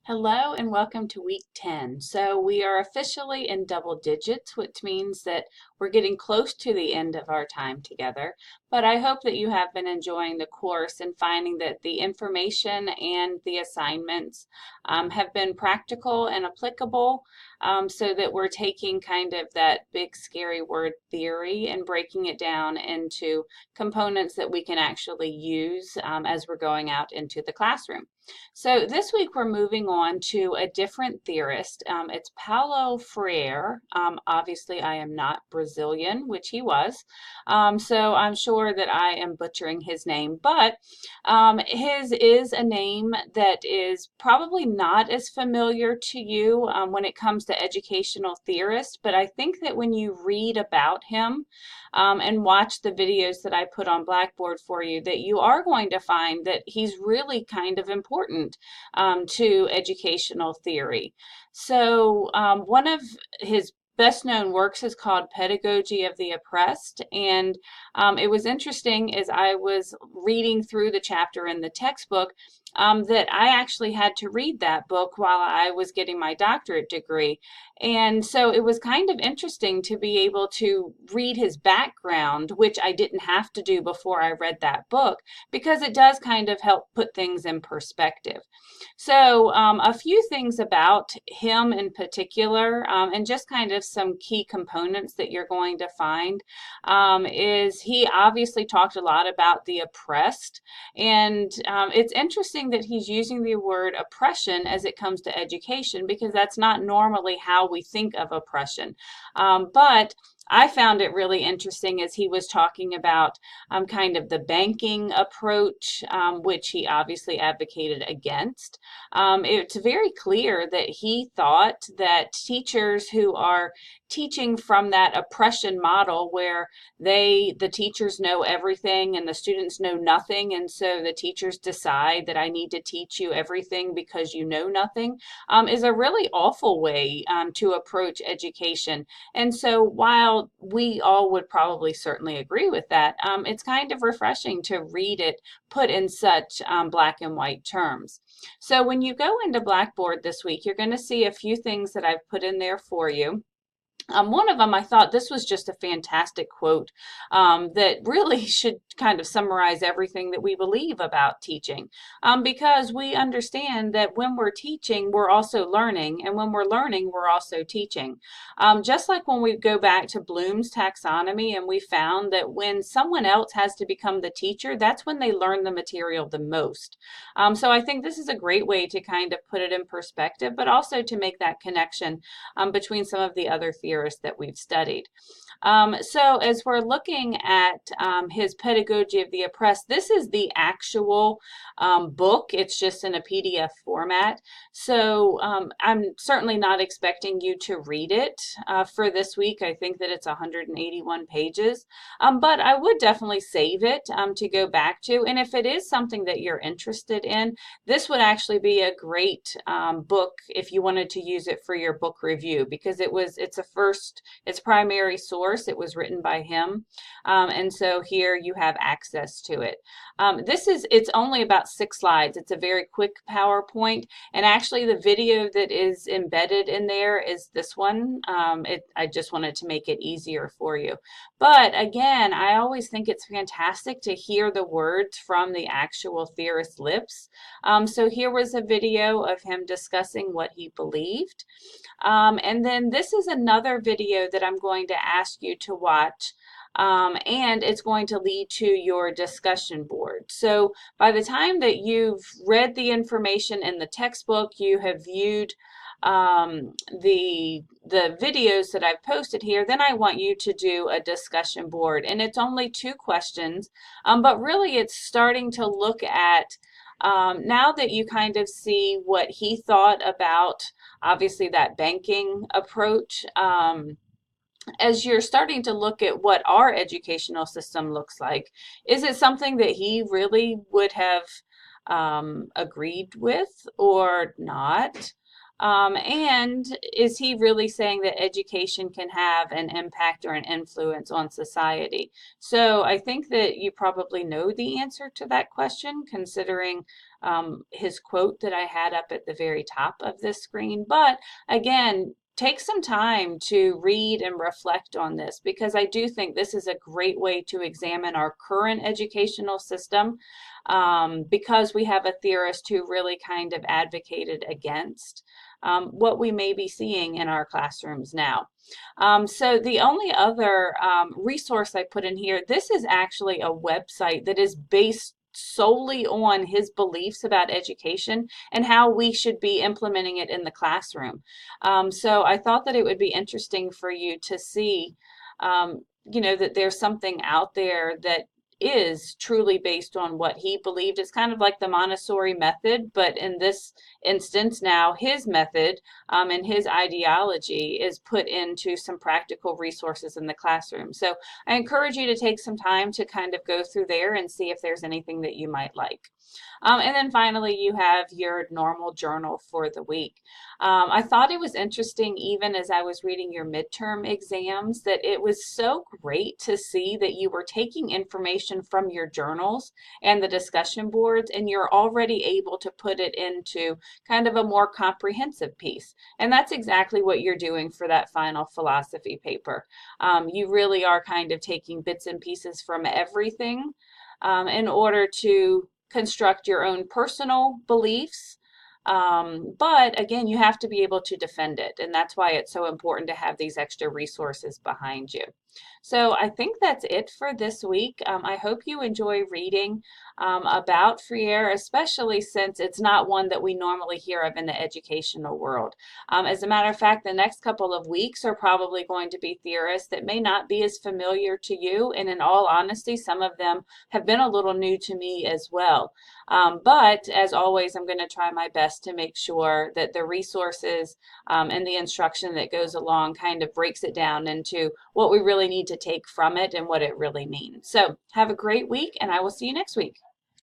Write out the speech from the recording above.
Hello and welcome to week 10. So we are officially in double digits, which means that we're getting close to the end of our time together. But I hope that you have been enjoying the course and finding that the information and the assignments have been practical and applicable, so that we're taking kind of that big scary word theory and breaking it down into components that we can actually use as we're going out into the classroom. So this week we're moving on to a different theorist. It's Paulo Freire. Obviously, I am not Brazilian, which he was. So I'm sure that I am butchering his name, but his is a name that is probably not as familiar to you when it comes to educational theorists. But I think that when you read about him, and watch the videos that I put on Blackboard for you, that you are going to find that he's really kind of important to educational theory. So one of his best known works is called Pedagogy of the Oppressed, and it was interesting as I was reading through the chapter in the textbook that I actually had to read that book while I was getting my doctorate degree. And so it was kind of interesting to be able to read his background, which I didn't have to do before I read that book, because it does kind of help put things in perspective. So a few things about him in particular, and just kind of some key components that you're going to find, is he obviously talked a lot about the oppressed. And it's interesting that he's using the word oppression as it comes to education, because that's not normally how we think of oppression. But I found it really interesting as he was talking about kind of the banking approach, which he obviously advocated against. It's very clear that he thought that teachers who are teaching from that oppression model where the teachers know everything and the students know nothing, and so the teachers decide that I need to teach you everything because you know nothing, is a really awful way to approach education. And so while we all would probably certainly agree with that, it's kind of refreshing to read it put in such black and white terms. So when you go into Blackboard this week, you're going to see a few things that I've put in there for you. One of them, I thought this was just a fantastic quote that really should kind of summarize everything that we believe about teaching, because we understand that when we're teaching, we're also learning, and when we're learning, we're also teaching. Just like when we go back to Bloom's taxonomy, and we found that when someone else has to become the teacher, that's when they learn the material the most. So I think this is a great way to kind of put it in perspective, but also to make that connection between some of the other theories that we've studied. So as we're looking at his Pedagogy of the Oppressed, this is the actual book. It's just in a PDF format. So I'm certainly not expecting you to read it for this week. I think that it's 181 pages, but I would definitely save it to go back to. And if it is something that you're interested in, this would actually be a great book if you wanted to use it for your book review, because it's primary source. It was written by him, and so here you have access to it. It's only about 6 slides. It's a very quick PowerPoint, and actually the video that is embedded in there is this one. I just wanted to make it easier for you. But again, I always think it's fantastic to hear the words from the actual theorist's lips. So here was a video of him discussing what he believed. And then this is another video that I'm going to ask you to watch, and it's going to lead to your discussion board. So by the time that you've read the information in the textbook, you have viewed the videos that I've posted here, then I want you to do a discussion board. And it's only 2 questions, but really it's starting to look at, now that you kind of see what he thought about, obviously, that banking approach, as you're starting to look at what our educational system looks like, is it something that he really would have agreed with or not? And is he really saying that education can have an impact or an influence on society? So I think that you probably know the answer to that question, considering his quote that I had up at the very top of this screen. But again, take some time to read and reflect on this, because I do think this is a great way to examine our current educational system, because we have a theorist who really kind of advocated against what we may be seeing in our classrooms now. So the only other resource I put in here, this is actually a website that is based solely on his beliefs about education and how we should be implementing it in the classroom. So I thought that it would be interesting for you to see, that there's something out there that is truly based on what he believed. It's kind of like the Montessori method, but in this instance now, his method and his ideology is put into some practical resources in the classroom. So I encourage you to take some time to kind of go through there and see if there's anything that you might like. And then finally, you have your normal journal for the week. I thought it was interesting, even as I was reading your midterm exams, that it was so great to see that you were taking information from your journals and the discussion boards, and you're already able to put it into kind of a more comprehensive piece. And that's exactly what you're doing for that final philosophy paper. You really are kind of taking bits and pieces from everything in order to construct your own personal beliefs. But again, you have to be able to defend it. And that's why it's so important to have these extra resources behind you. So I think that's it for this week. I hope you enjoy reading about Freire, especially since it's not one that we normally hear of in the educational world. As a matter of fact, the next couple of weeks are probably going to be theorists that may not be as familiar to you. And in all honesty, some of them have been a little new to me as well. But as always, I'm going to try my best to make sure that the resources and the instruction that goes along kind of breaks it down into what we really need to take from it and what it really means. So have a great week, and I will see you next week.